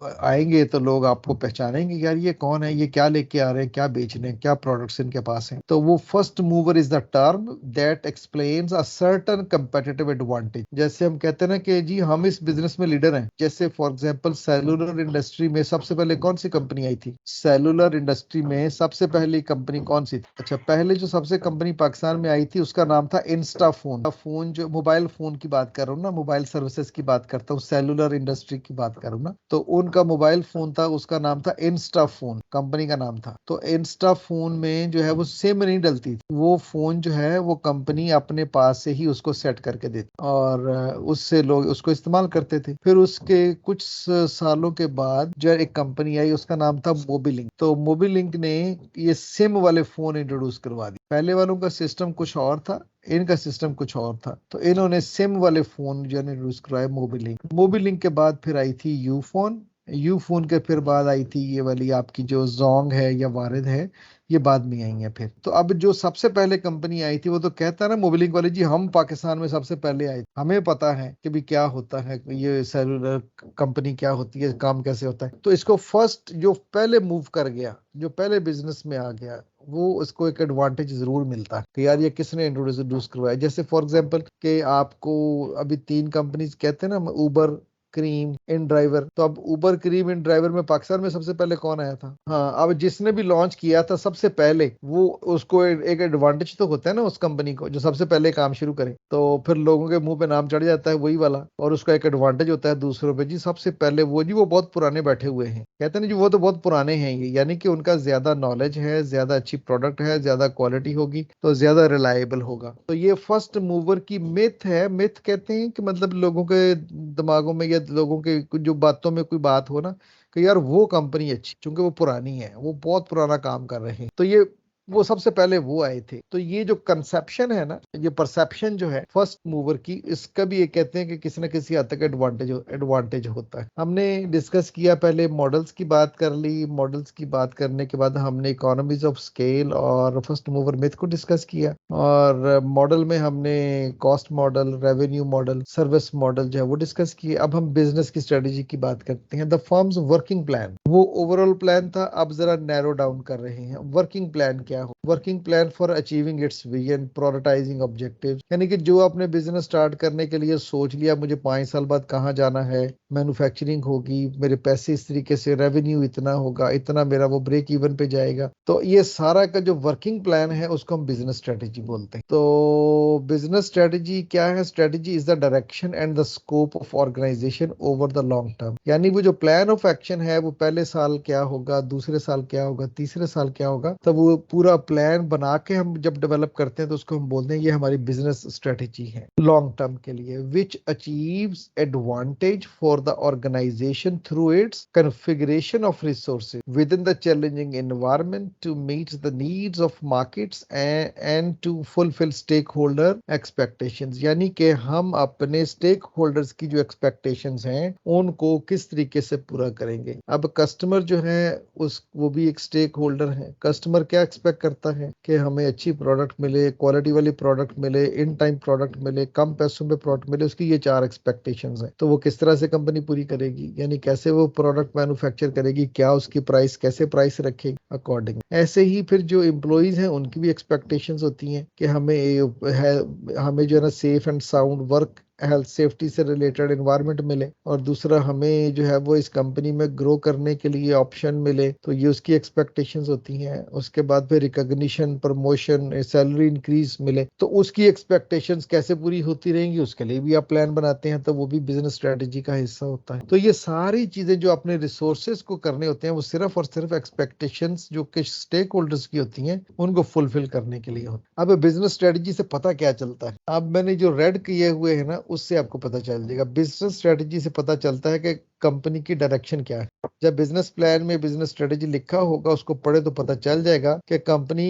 आएंगे तो लोग आपको पहचानेंगे, यार ये कौन है, ये क्या लेके आ रहे हैं, क्या बेच रहे हैं, क्या प्रोडक्ट्स इनके पास हैं। तो वो first mover is the term that explains a certain competitive advantage. जैसे हम कहते हैं ना कि जी हम इस बिजनेस में लीडर हैं, जैसे फॉर एग्जांपल सेलुलर इंडस्ट्री में सबसे पहले कौन सी कंपनी आई थी? सेलुलर इंडस्ट्री में सबसे पहली कंपनी कौन सी थी? अच्छा, पहले जो सबसे कंपनी पाकिस्तान में आई थी उसका नाम था इंस्टाफोन। फोन जो मोबाइल फोन की बात कर रहा हूँ ना, मोबाइल सर्विसेज की बात करता हूँ, सेलुलर इंडस्ट्री की बात कर रहा हूँ ना, तो उनका मोबाइल फोन था, उसका नाम था इंस्टाफोन, कंपनी का नाम था। तो इंस्टाफोन में जो है वो सिम नहीं डलती थी, वो फोन जो है वो कंपनी अपने पास से ही उसको सेट करके देती और उससे लोग उसको इस्तेमाल करते थे। फिर उसके कुछ सालों के बाद जो एक कंपनी आई उसका नाम था मोबिलिंक। तो मोबिलिंक ने ये सिम वाले फोन इंट्रोड्यूस करवा दिए। पहले वालों का सिस्टम कुछ और था, इनका सिस्टम कुछ और था, तो इन्होंने सिम वाले फोन जो है इंट्रोड्यूस करवाए मोबिलिंक। मोबिलिंक के बाद फिर आई थी यूफोन, यूफोन के फिर बाद आई थी ये वाली आपकी जो जोंग है या वारिद है, ये बाद में आई है। फिर तो अब जो सबसे पहले कंपनी आई थी वो तो कहता है ना मोबिलिंक वाली, जी हम पाकिस्तान में सबसे पहले आए, हमें पता है कि भी क्या होता है ये सेलुलर कंपनी क्या होती है, काम कैसे होता है। तो इसको फर्स्ट जो पहले मूव कर गया, जो पहले बिजनेस में आ गया, वो उसको एक एडवांटेज जरूर मिलता है कि यार ये किसने इंट्रोड्यूस करवाया। जैसे फॉर एग्जांपल कि आपको अभी 3 कंपनीज कहते हैं ना, उबर, क्रीम, इन ड्राइवर। तो अब उबर क्रीम इन ड्राइवर में पाकिस्तान में सबसे पहले कौन आया था? हाँ, अब जिसने भी लॉन्च किया था सबसे पहले, वो उसको एक एडवांटेज तो होता है ना उस कंपनी को, जो सबसे पहले काम शुरू करे, तो फिर लोगों के मुंह पे नाम चढ़ जाता है वही वाला, और उसका एक एडवांटेज होता है दूसरों पे, जी सबसे पहले वो, जी वो बहुत पुराने बैठे हुए हैं, कहते हैं ना जी वो तो बहुत पुराने हैं ये, यानी कि उनका ज्यादा नॉलेज है, ज्यादा अच्छी प्रोडक्ट है, ज्यादा क्वालिटी होगी, तो ज्यादा रिलायबल होगा। तो ये फर्स्ट मूवर की मिथ है। मिथ कहते हैं कि मतलब लोगों के दिमागों में या लोगों के जो बातों में कोई बात हो ना कि यार वो कंपनी अच्छी, क्योंकि वो पुरानी है, वो बहुत पुराना काम कर रहे हैं, तो ये वो सबसे पहले वो आए थे। तो ये जो कंसेप्शन है ना, ये परसेप्शन जो है फर्स्ट मूवर की, इसका भी ये कहते हैं कि किसी न किसी हद तक एडवांटेज होता है। हमने डिस्कस किया, पहले मॉडल्स की बात कर ली, मॉडल्स की बात करने के बाद हमने इकोनॉमीज ऑफ स्केल और फर्स्ट मूवर मिथ को डिस्कस किया, और मॉडल में हमने cost model, revenue model, service model जो है वो डिस्कस किए। अब हम बिजनेस की स्ट्रेटेजी की बात करते हैं। द फर्म्स वर्किंग प्लान, वो ओवरऑल प्लान था, अब जरा नैरो डाउन कर रहे हैं। वर्किंग प्लान क्या हो? Working plan for achieving it's vision, prioritising objectives, यानी कि जो आपने बिजनेस स्टार्ट करने के लिए सोच लिया, मुझे 5 साल बाद कहाँ जाना है, मैन्युफैक्चरिंग होगी, मेरे पैसे इस तरीके से, रेवेन्यू इतना होगा, इतना मेरा वो ब्रेक इवन पे जाएगा, तो ये सारा का जो वर्किंग प्लान है उसको हम बिजनेस स्ट्रेटेजी बोलते हैं। तो बिजनेस स्ट्रेटेजी क्या है? Strategy is the direction and the scope of organization over the long term, यानी वो जो प्लान ऑफ एक्शन है, वो पहले साल क्या होगा, दूसरे साल क्या होगा, तीसरे साल क्या होगा, तब वो पूरा प्लान बना के हम जब डेवलप करते हैं तो उसको हम बोलते हैं ये हमारी बिजनेस स्ट्रेटेजी है लॉन्ग टर्म के लिए, which achieves advantage for the organization through its configuration of resources within the challenging environment to meet the needs of markets and to fulfil stakeholder expectations, यानी कि हम अपने stake holders की जो expectations हैं उनको किस तरीके से पूरा करेंगे। अब कस्टमर जो है वो भी एक स्टेक होल्डर है। कस्टमर क्या एक्सपेक्ट करता है कि हमें अच्छी प्रोडक्ट मिले, क्वालिटी वाली प्रोडक्ट मिले, इन टाइम प्रोडक्ट मिले, कम पैसों में प्रोडक्ट मिले, उसकी ये 4 एक्सपेक्टेशंस हैं। तो वो किस तरह से कंपनी पूरी करेगी, यानी कैसे वो प्रोडक्ट मैन्युफैक्चर करेगी, क्या उसकी प्राइस, कैसे प्राइस रखेगी अकॉर्डिंग। ऐसे ही फिर जो एम्प्लॉइज हैं उनकी भी एक्सपेक्टेशंस होती हैं कि हमें जो है ना safe and sound work, health safety से रिलेटेड एनवायरनमेंट मिले, और दूसरा हमें जो है वो इस कंपनी में ग्रो करने के लिए ऑप्शन मिले, तो ये उसकी एक्सपेक्टेशंस होती हैं। उसके बाद फिर रिकॉग्निशन, प्रमोशन, सैलरी इंक्रीज मिले, तो उसकी एक्सपेक्टेशंस कैसे पूरी होती रहेंगी, उसके लिए भी आप प्लान बनाते हैं, तो वो भी बिजनेस स्ट्रेटेजी का हिस्सा होता है। तो ये सारी चीजें जो अपने रिसोर्सेज को करने होते हैं, वो सिर्फ और सिर्फ एक्सपेक्टेशंस जो कि स्टेक होल्डर्स की होती हैं उनको फुलफिल करने के लिए होता है। अब बिजनेस स्ट्रेटेजी से पता क्या चलता है? अब मैंने जो रेड किए हुए हैं ना, उससे आपको पता चल जाएगा। बिजनेस स्ट्रेटेजी से पता चलता है कि कंपनी की डायरेक्शन क्या है। जब बिजनेस प्लान में बिजनेस स्ट्रेटेजी लिखा होगा, उसको पढ़े तो पता चल जाएगा कि कंपनी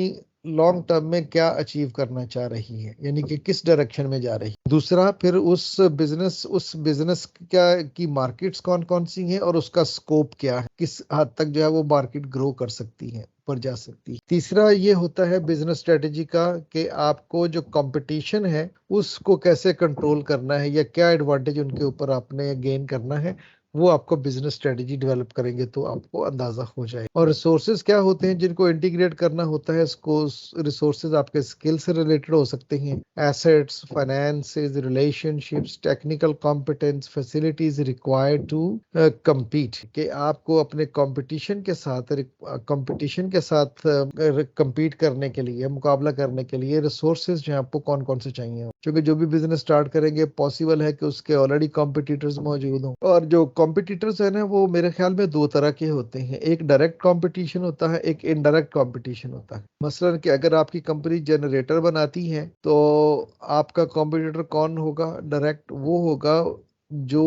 लॉन्ग टर्म में क्या अचीव करना चाह रही है, यानी कि किस डायरेक्शन में जा रही है। दूसरा, फिर उस बिजनेस क्या की मार्केट्स कौन कौन सी हैं और उसका स्कोप क्या है, किस हद तक जो है वो मार्केट ग्रो कर सकती है, पर जा सकती है। तीसरा ये होता है बिजनेस स्ट्रेटेजी का कि आपको जो कंपटीशन है उसको कैसे कंट्रोल करना है, या क्या एडवांटेज उनके ऊपर आपने गेन करना है, वो आपको बिजनेस स्ट्रेटेजी डेवलप करेंगे तो आपको अंदाजा हो जाए। और रिसोर्सेज क्या होते हैं जिनको इंटीग्रेट करना होता है, इसको रिसोर्सेज आपके स्किल से रिलेटेड हो सकते हैं, assets, finances, relationships, technical competence, facilities required to compete, कि आपको अपने कंपटीशन के साथ compete करने के लिए, मुकाबला करने के लिए रिसोर्सेज जो है आपको कौन कौन से चाहिए। क्योंकि जो भी बिजनेस स्टार्ट करेंगे पॉसिबल है कि उसके ऑलरेडी कॉम्पिटिटर्स मौजूद हों, और जो कॉम्पिटिटर्स है ना वो मेरे ख्याल में 2 तरह के होते हैं। एक डायरेक्ट कंपटीशन होता है, एक इनडायरेक्ट कंपटीशन होता है। मसलन कि अगर आपकी कंपनी जनरेटर बनाती है तो आपका कॉम्पिटिटर कौन होगा? डायरेक्ट वो होगा जो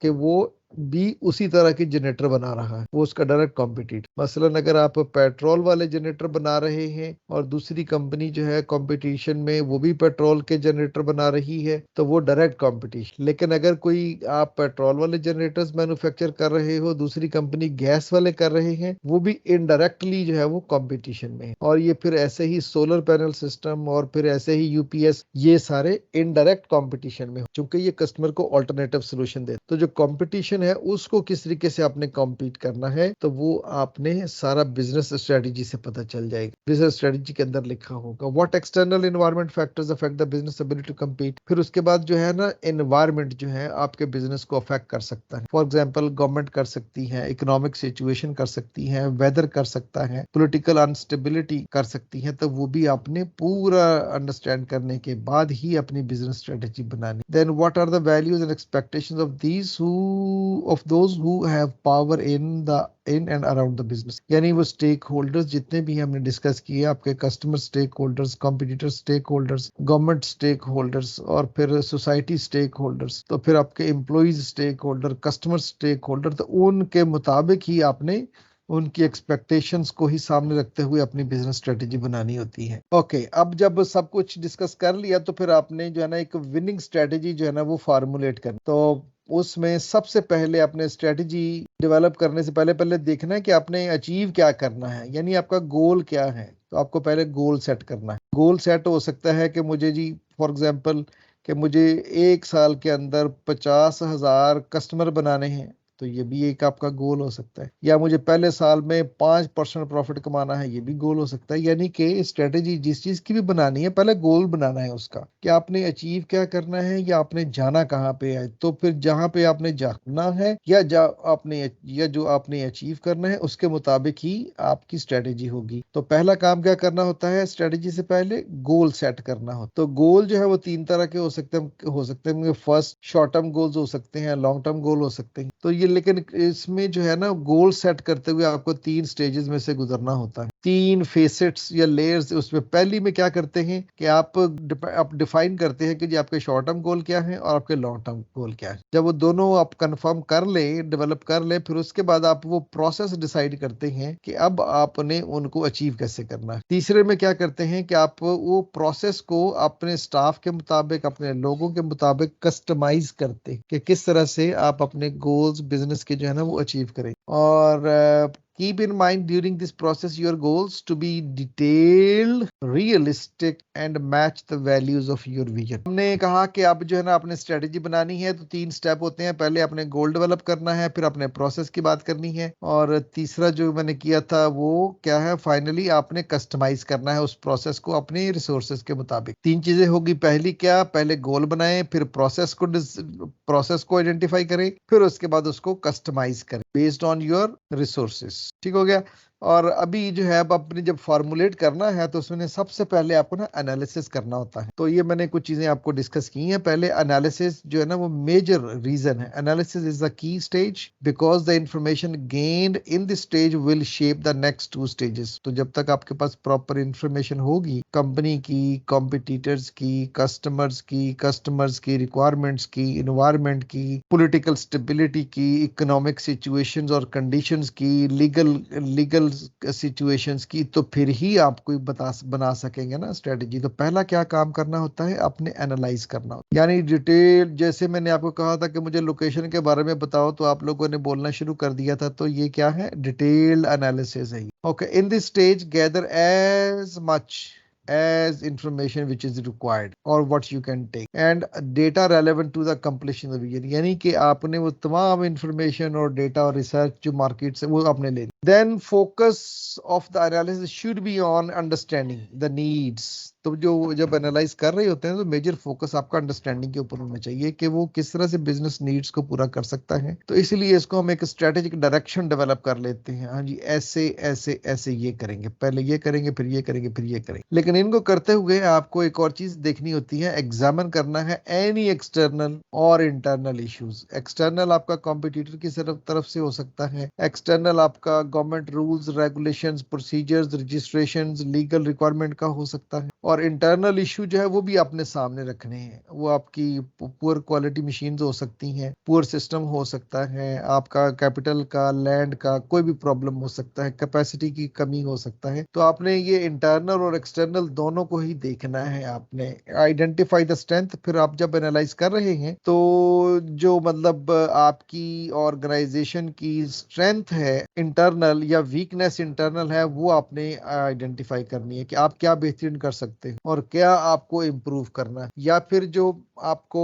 कि वो भी उसी तरह की जनरेटर बना रहा है, वो उसका डायरेक्ट कॉम्पिटिटर। मसलन अगर आप पेट्रोल वाले जनरेटर बना रहे हैं और दूसरी कंपनी जो है कंपटीशन में वो भी पेट्रोल के जनरेटर बना रही है, तो वो डायरेक्ट कंपटीशन। लेकिन अगर कोई आप पेट्रोल वाले जनरेटर्स मैन्युफैक्चर कर रहे हो, दूसरी कंपनी गैस वाले कर रहे हैं, वो भी इनडायरेक्टली जो है वो कंपटीशन में है। और ये फिर ऐसे ही सोलर पैनल सिस्टम और फिर ऐसे ही यूपीएस, ये सारे इनडायरेक्ट कंपटीशन में, क्योंकि ये कस्टमर को ऑल्टरनेटिव सोल्यूशन दे। तो जो कंपटीशन कंपटीशन है उसको किस तरीके से आपने कॉम्पीट करना है, तो वो आपने सारा बिजनेस स्ट्रेटेजी से पता चल जाएगा। बिजनेस स्ट्रेटेजी के अंदर लिखा होगा what external environment factors affect the business ability to compete. फिर उसके बाद जो है ना एनवायरमेंट जो है आपके बिजनेस को अफेक्ट कर सकता है। फॉर एग्जाम्पल गवर्नमेंट कर सकती है, इकोनॉमिक सिचुएशन कर सकती है, वेदर कर सकता है, पॉलिटिकल अनस्टेबिलिटी कर सकती है। तो वो भी आपने पूरा अंडरस्टैंड करने के बाद ही अपनी बिजनेस स्ट्रेटेजी बनानी। Then what are the values and expectations of these of those who have power in and around the business. यानी वो स्टेक होल्डर्स जितने भी हमने डिस्कस किए, आपके customer stakeholders, competitor stakeholders, government stakeholders, और फिर society stakeholders, तो फिर आपके employees stakeholder, customer stakeholder, तो उनके मुताबिक ही आपने उनकी एक्सपेक्टेशंस को ही सामने रखते हुए अपनी बिजनेस स्ट्रेटेजी बनानी होती है। ओके, अब जब सब कुछ डिस्कस कर लिया तो फिर आपने जो है ना एक विनिंग स्ट्रेटेजी जो है ना वो फार्मूलेट करनी। तो उसमें सबसे पहले अपने स्ट्रेटेजी डेवलप करने से पहले पहले देखना है कि आपने अचीव क्या करना है, यानी आपका गोल क्या है। तो आपको पहले गोल सेट करना है। गोल सेट हो सकता है कि मुझे जी फॉर एग्जांपल कि मुझे 1 साल के अंदर 50,000 कस्टमर बनाने हैं, तो ये भी एक आपका गोल हो सकता है। या मुझे पहले साल में 5% प्रॉफिट कमाना है, ये भी गोल हो सकता है। यानी कि स्ट्रेटेजी जिस चीज की भी बनानी है पहले गोल बनाना है उसका, कि आपने अचीव क्या करना है या आपने जाना कहाँ पे है। तो फिर जहां पे आपने जाना है या जो आपने अचीव करना है उसके मुताबिक ही आपकी स्ट्रेटेजी होगी। तो पहला काम क्या करना होता है स्ट्रेटेजी से पहले, गोल सेट करना हो। तो गोल जो है वो 3 तरह के हो सकते हैं। फर्स्ट शॉर्ट टर्म गोल्स हो सकते हैं, लॉन्ग टर्म गोल हो सकते हैं। तो ये लेकिन इसमें जो है ना गोल सेट करते हुए आपको 3 स्टेजेस में से गुजरना होता है, 3 फेसेट्स या लेयर्स। उसमें पहली में क्या करते हैं कि आप डिफाइन करते हैं कि जी आपके शॉर्ट टर्म गोल क्या है और आपके लॉन्ग टर्म गोल क्या है। जब वो दोनों आप कंफर्म कर ले, डेवलप कर ले, फिर उसके बाद आप वो प्रोसेस डिसाइड करते हैं कि अब आपने उनको अचीव कैसे करना है। तीसरे में क्या करते हैं कि आप वो प्रोसेस को अपने स्टाफ के मुताबिक, अपने लोगों के मुताबिक कस्टमाइज करते हैं कि किस तरह से आप अपने गोल्स बिजनेस के जो है ना वो अचीव करें। और keep in mind during this process your goals to be detailed, realistic and match the values of your vision। हमने कहा कि अब जो है ना अपने स्ट्रेटेजी बनानी है तो 3 स्टेप होते हैं। पहले अपने गोल डेवलप करना है, फिर अपने प्रोसेस की बात करनी है, और तीसरा जो मैंने किया था वो क्या है, फाइनली आपने कस्टमाइज करना है उस प्रोसेस को अपने रिसोर्सेज के मुताबिक। 3 चीजें होगी। पहली क्या, पहले गोल बनाएं, फिर प्रोसेस को आइडेंटिफाई करें, फिर उसके बाद उसको कस्टमाइज करें बेस्ड ऑन योर रिसोर्सेस। ठीक हो गया। और अभी जो है अब अपने जब फॉर्मुलेट करना है तो उसमें सबसे पहले आपको ना एनालिसिस करना होता है। तो ये मैंने कुछ चीजें आपको डिस्कस की हैं। पहले एनालिसिस जो है ना वो मेजर रीजन है। Analysis is the key stage because the information gained in this stage will shape the next 2 stages. तो जब तक आपके पास प्रॉपर इंफॉर्मेशन होगी कंपनी की, कॉम्पिटिटर्स की, कस्टमर्स की रिक्वायरमेंट्स की, इन्वायरमेंट की, पॉलिटिकल स्टेबिलिटी की, इकोनॉमिक सिचुएशंस और कंडीशंस की, लीगल सिचुएशंस की, तो फिर ही आप कोई बना सकेंगे ना स्ट्रेटेजी। तो पहला क्या काम करना होता है, आपने एनालाइज करना होता है। यानी डिटेल, जैसे मैंने आपको कहा था कि मुझे लोकेशन के बारे में बताओ, तो आप लोगों ने बोलना शुरू कर दिया था। तो ये क्या है, डिटेल्ड एनालिसिस है। Okay, in this stage gather as much as information which is required or what you can take and data relevant to the completion of the vision। यानी कि आपने वो तमाम इंफॉर्मेशन और डेटा और रिसर्च जो market से वो आपने ले ली। Then focus of the analysis should be on understanding the needs. तो जो जब एनालाइज कर रहे होते हैं तो मेजर फोकस आपका अंडरस्टैंडिंग के ऊपर होना चाहिए कि वो किस तरह से बिजनेस नीड्स को पूरा कर सकता है। तो इसलिए इसको हम एक स्ट्रेटेजिक डायरेक्शन डेवलप कर लेते हैं। हाँ जी, ऐसे ऐसे ऐसे ये करेंगे, पहले ये करेंगे, फिर ये करेंगे, फिर ये करेंगे। लेकिन इनको करते हुए आपको एक और चीज देखनी होती है, एग्जामिन करना है एनी एक्सटर्नल और इंटरनल इश्यूज। एक्सटर्नल आपका कॉम्पिटिटर की तरफ से हो सकता है, एक्सटर्नल आपका government rules, regulations, procedures, registrations, legal requirement का हो सकता है, और इंटरनल इशू जो है वो भी अपने सामने रखने हैं। वो आपकी पुअर क्वालिटी मशीन्स हो सकती हैं, पुअर सिस्टम हो सकता है, आपका कैपिटल का, लैंड का कोई भी प्रॉब्लम हो सकता है, कैपेसिटी की कमी हो सकता है। तो आपने ये इंटरनल और एक्सटर्नल दोनों को ही देखना है। आपने आइडेंटिफाई द स्ट्रेंथ। फिर आप जब एनालाइज कर रहे हैं तो जो मतलब आपकी ऑर्गेनाइजेशन की स्ट्रेंथ है इंटरनल या वीकनेस इंटरनल है, वो आपने आइडेंटिफाई करनी है कि आप क्या बेहतरीन कर सकते हैं और क्या आपको इम्प्रूव करना है। या फिर जो आपको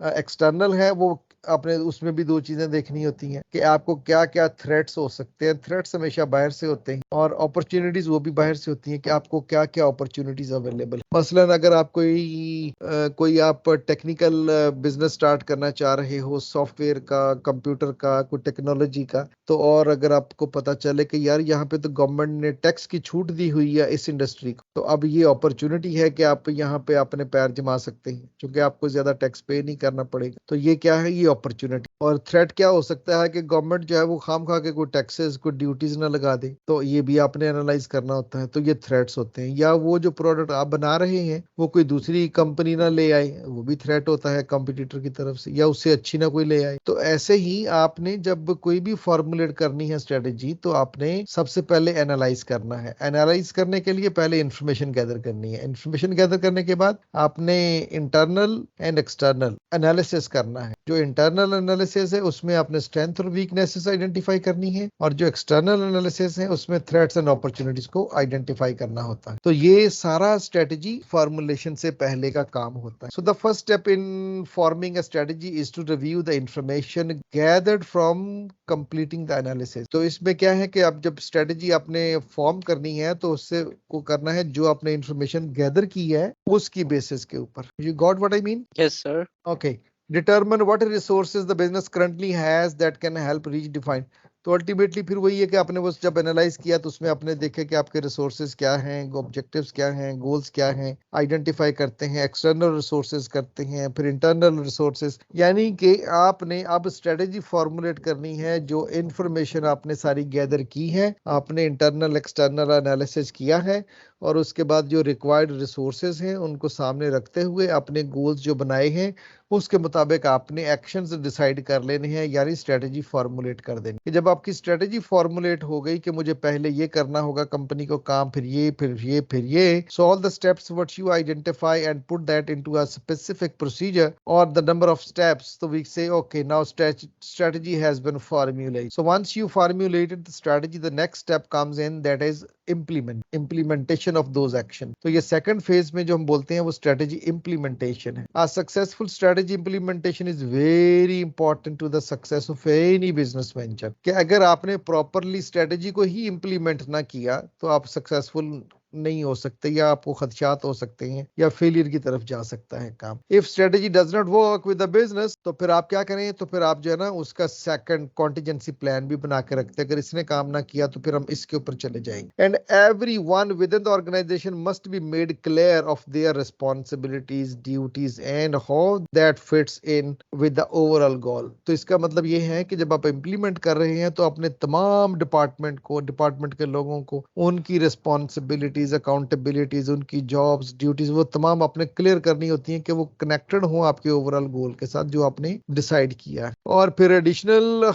एक्सटर्नल है वो आपने उसमें भी दो चीजें देखनी होती हैं कि आपको क्या क्या थ्रेट्स हो सकते हैं। थ्रेट्स हमेशा बाहर से होते हैं और अपॉर्चुनिटीज वो भी बाहर से होती हैं कि आपको क्या क्या अपॉर्चुनिटीज अवेलेबल। मसलन अगर आप कोई आप टेक्निकल बिजनेस स्टार्ट करना चाह रहे हो, सॉफ्टवेयर का, कंप्यूटर का, कोई टेक्नोलॉजी का, तो और अगर आपको पता चले कि यार यहाँ पे तो गवर्नमेंट ने टैक्स की छूट दी हुई है इस इंडस्ट्री को, तो अब ये अपॉर्चुनिटी है कि आप यहाँ पे अपने पैर जमा सकते हैं क्योंकि आपको ज्यादा टैक्स पे नहीं करना पड़ेगा। तो ये क्या है, ये अपॉर्चुनिटी। और थ्रेट क्या हो सकता है कि गवर्नमेंट जो है वो खाम खा के कोई टैक्सेस, कोई ड्यूटीज ना लगा दे, तो ये भी आपने एनालाइज करना होता है। तो ये थ्रेट्स होते हैं। या वो जो प्रोडक्ट आप बना रहे हैं वो कोई दूसरी कंपनी ना ले आए, वो भी थ्रेट होता है कॉम्पिटिटर की तरफ से, या उससे अच्छी ना कोई ले आए। तो ऐसे ही आपने जब कोई भी फॉर्मुलेट करनी है स्ट्रेटेजी, तो आपने सबसे पहले एनालाइज करना है। एनालाइज करने के लिए पहले इंफॉर्मेशन गैदर करनी है। इंफॉर्मेशन गैदर करने के बाद आपने इंटरनल एंड एक्सटर्नल एनालिसिस करना है। जो इंटरनल एनालिसिस है उसमें आपने स्ट्रेंथ और वीकनेसेस आइडेंटिफाई करनी है, और जो एक्सटर्नल एनालिसिस है उसमें थ्रेट्स एंड अपॉर्चुनिटीज को आइडेंटिफाई करना होता है। तो ये सारा स्ट्रेटेजी फॉर्मुलेशन से पहले का काम होता है। So the first step in forming a strategy is to review the information gathered from completing the analysis. तो इसमें क्या है कि आप जब स्ट्रेटेजी आपने फॉर्म करनी है तो उससे को करना है जो आपने इंफॉर्मेशन गैदर की है उसकी बेसिस के ऊपर। You got what I mean? Yes, sir. Okay. Determine what resources the business currently has that can help reach define. तो अल्टीमेटली फिर वही है कि आपने वो जब एनालाइज किया तो उसमें आपने देखे कि आपके रिसोर्सेज क्या हैं, ऑब्जेक्टिव्स क्या हैं, गोल्स क्या हैं, आइडेंटिफाई करते हैं, एक्सटर्नल रिसोर्सेज करते हैं, फिर इंटरनल रिसोर्सेज। यानी कि आपने अब स्ट्रेटेजी फॉर्मुलेट करनी है। जो इंफॉर्मेशन आपने सारी गैदर की है, आपने इंटरनल एक्सटर्नल एनालिसिस किया है, और उसके बाद जो रिक्वायर्ड रिसोर्सेज हैं उनको सामने रखते हुए अपने गोल्स जो बनाए हैं उसके मुताबिक आपने एक्शंस डिसाइड कर लेने हैं, यानी स्ट्रेटेजी फॉर्मुलेट कर देनी। कि जब आपकी स्ट्रेटेजी फॉर्मुलेट हो गई कि मुझे पहले ये करना होगा कंपनी को काम, फिर ये, फिर ये, फिर ये, so all the steps what you identify and put that into a specific procedure और द नंबर ऑफ स्टेप्स, तो वी से okay now strategy has been formulated. So once you formulated the strategy, the next step comes in, that is implementation of those actions. तो ये second phase में जो हम बोलते हैं वो स्ट्रेटेजी इंप्लीमेंटेशन है। A successful strategy implementation is very important to the success of any business venture. कि अगर आपने प्रॉपरली स्ट्रेटेजी को ही इंप्लीमेंट ना किया तो आप सक्सेसफुल नहीं हो सकते, या आपको खदशात हो सकते हैं, या फेलियर की तरफ जा सकता है काम। If strategy does not work with the business, तो फिर आप क्या करें, तो फिर आप जो है ना उसका सेकंड कॉन्टिजेंसी प्लान भी बना के रखते हैं। अगर इसने काम ना किया तो फिर हम इसके ऊपर चले जाएंगे। And everyone within the organization must be made clear of their responsibilities, duties and how that fits in with the overall goal. तो इसका मतलब ये है कि जब आप इंप्लीमेंट कर रहे हैं तो अपने तमाम डिपार्टमेंट के लोगों को उनकी रिस्पॉन्सिबिलिटी, अकाउंटेबिलिटीज, उनकी जॉब्स, ड्यूटीज, वो तमाम आपने क्लियर करनी होती हैं कि वो कनेक्टेड हो आपके ओवरऑल गोल के साथ जो आपने डिसाइड किया है। और फिर additional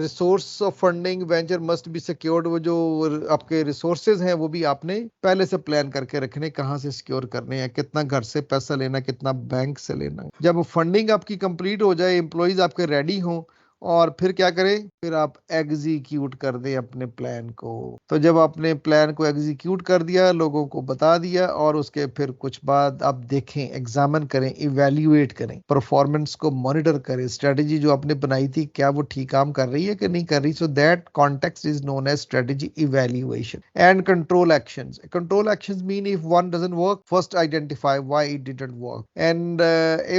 resource of funding venture must be secured. वो जो आपके रिसोर्सेज हैं वो भी आपने पहले से प्लान करके रखने, कहाँ से सिक्योर करने हैं, कितना घर से पैसा लेना, कितना बैंक से लेना। जब फंडिंग आपकी कंप्लीट हो जाए, एम्प्लॉइज आपके रेडी हों, और फिर क्या करें, फिर आप एग्जीक्यूट कर दें अपने प्लान को। तो जब आपने प्लान को एग्जीक्यूट कर दिया, लोगों को बता दिया, और उसके फिर कुछ बाद आप देखें, एग्जामिन करें, इवैल्यूएट करें, परफॉर्मेंस को मॉनिटर करें, स्ट्रेटेजी जो आपने बनाई थी क्या वो ठीक काम कर रही है कि नहीं कर रही। So that context is known as strategy evaluation. And control actions. Control actions mean if one doesn't work, first identify why it didn't work, and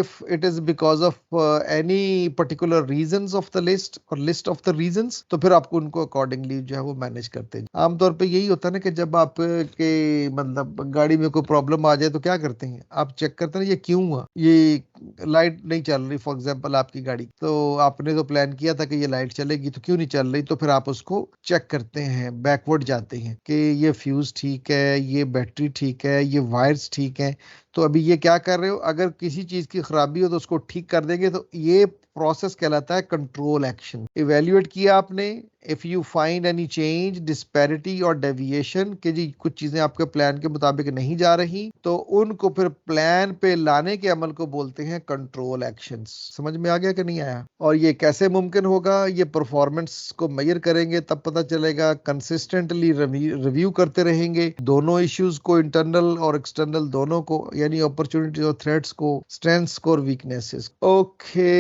if it is because of any particular reasons of the list और list of the reasons, तो फिर आपको उनको accordingly जो है वो manage करते हैं। आमतौर पे यही होता है ना कि जब आपके मतलब गाड़ी में कोई प्रॉब्लम आ जाए तो क्या करते हैं, आप चेक करते हैं ये क्यों हुआ, ये लाइट नहीं चल रही फॉर एग्जांपल आपकी गाड़ी, तो आपने तो प्लान किया था कि ये लाइट चलेगी तो क्यों नहीं चल रही, तो फिर आप उसको चेक करते हैं, बैकवर्ड जाते हैं कि ये फ्यूज ठीक है, ये बैटरी ठीक है, ये वायर्स ठीक है, तो अभी ये क्या कर रहे हो, अगर किसी चीज की खराबी हो तो उसको ठीक कर देंगे। तो ये प्रोसेस कहलाता है कंट्रोल एक्शन। इवैल्यूएट किया आपने, if you find any change, disparity और डेविएशन, कि जी कुछ चीजें आपके प्लान के मुताबिक नहीं जा रही, तो उनको फिर प्लान पे लाने के अमल को बोलते हैं कंट्रोल एक्शंस। समझ में आ गया कि नहीं आया? और ये कैसे मुमकिन होगा, ये परफॉर्मेंस को मेजर करेंगे तब पता चलेगा, कंसिस्टेंटली रिव्यू करते रहेंगे दोनों इश्यूज को, इंटरनल और एक्सटर्नल दोनों को, यानी अपॉर्चुनिटीज और थ्रेट्स को, स्ट्रेंथ्स को और वीकनेसेस। ओके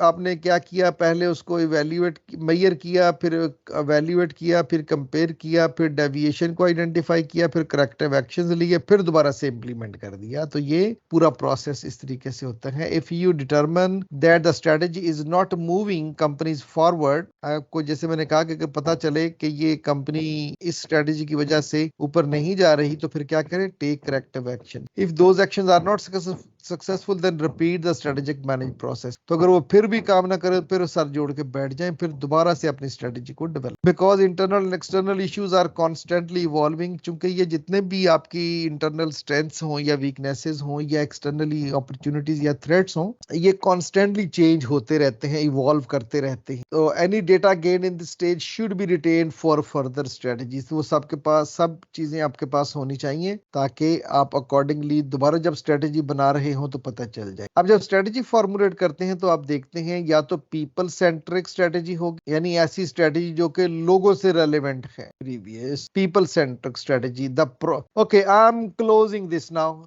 आपने क्या किया, पहले उसको इवेल्युएट मेजर किया, फिर इवेल्युएट किया, फिर कंपेयर किया, फिर डेविएशन को आइडेंटिफाई किया, फिर करेक्टिव एक्शंस लिए, फिर दोबारा से इंप्लीमेंट कर दिया। तो ये पूरा प्रोसेस इस तरीके से होता है। If you determine that the strategy is not moving companies forward, आपको जैसे मैंने कहा कि अगर पता चले कि ये कंपनी इस स्ट्रेटजी की वजह से ऊपर नहीं जा रही, तो फिर क्या करें, take corrective action. If those actions are not successful then repeat the strategic manage process. तो अगर वो फिर भी काम ना करे, फिर सर जोड़ के बैठ जाएं, फिर दोबारा से अपनी स्ट्रेटेजी को develop. Because internal and external issues are constantly evolving, चूंकि ये जितने भी आपकी इंटरनल स्ट्रेंथ्स हों या वीकनेसेस हों या एक्सटर्नली अपॉर्चुनिटीज या थ्रेट्स हों, ये कॉन्स्टेंटली चेंज होते रहते हैं, इवॉल्व करते रहते हैं। तो any data gain in this stage should be retain for further strategies. तो वो सबके पास सब चीजें आपके पास होनी चाहिए, ताकि आप अकॉर्डिंगली दोबारा जब स्ट्रेटजी बना रहे हो तो पता चल जाए। अब जब स्ट्रेटजी फॉर्मुलेट करते हैं तो आप देखते हैं या तो पीपल सेंट्रिक स्ट्रेटजी होगी, यानी ऐसी स्ट्रेटजी जो कि लोगों से रेलेवेंट है, previous people centric strategy. Okay, I am closing this now.